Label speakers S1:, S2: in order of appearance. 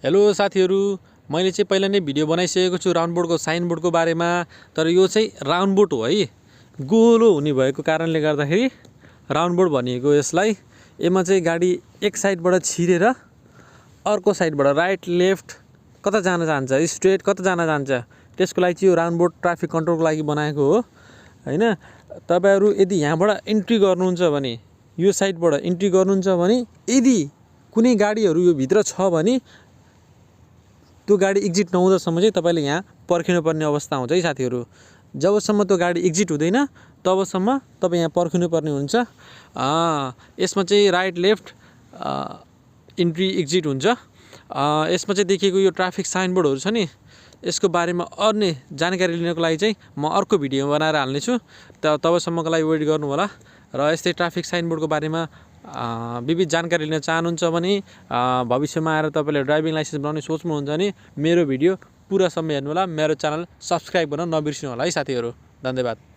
S1: Hello साथीहरू, मैले चाहिँ पहिला नै भिडियो बनाइसकेको छु राउन्ड बोर्डको साइन बोर्डको बारेमा। तर यो चाहिँ राउन्ड बोर्ड हो है, गोलो हुने भएको कारणले गर्दाखेरि राउन्ड बोर्ड भनिएको यसलाई। यसमा चाहिँ गाडी एक साइडबाट छिरेर अर्को साइडबाट राइट लेफ्ट कता जान चाहन्छ, स्ट्रेट कता जान चाहन्छ, त्यसको लागि चाहिँ यो राउन्ड बोर्ड ट्राफिक कन्ट्रोलको लागि बनाएको हो हैन। तपाईहरु यदि यहाँबाट इन्ट्री गर्नुहुन्छ भने, यो साइडबाट इन्ट्री गर्नुहुन्छ भने, यदि कुनै गाडीहरू यो भित्र छ भने त्यो गाडी एक्जिट नहुँदासम्म चाहिँ तपाईले यहाँ पर्खिनुपर्ने अवस्था हुन्छ है साथीहरू। जबसम्म त्यो गाडी एक्जिट हुँदैन तबसम्म तपाईँ यहाँ पर्खिनुपर्ने हुन्छ। यसमा चाहिँ राइट लेफ्ट इन्ट्री एक्जिट हुन्छ। यसमा चाहिँ देखिएको यो ट्राफिक साइन बोर्डहरू छ नि, यसको बारेमा अन्य जानकारी लिनको लागि चाहिँ म अर्को भिडियो बनाएर हाल्नेछु। तबसम्मको लागि वेट गर्नु होला। र यस्तै ट्राफिक साइन बोर्डको बारेमा विविध जानकारी लिन चाहनुहुन्छ भने भविष्यमा आएर तपाईले ड्राइभिङ लाइसेन्स बनाउने सोच्नुहुन्छ भने मेरो भिडियो पुरा समय हेर्नु होला। मेरो च्यानल सब्स्क्राइब गर्न नबिर्सिनु होला है साथीहरू। धन्यवाद।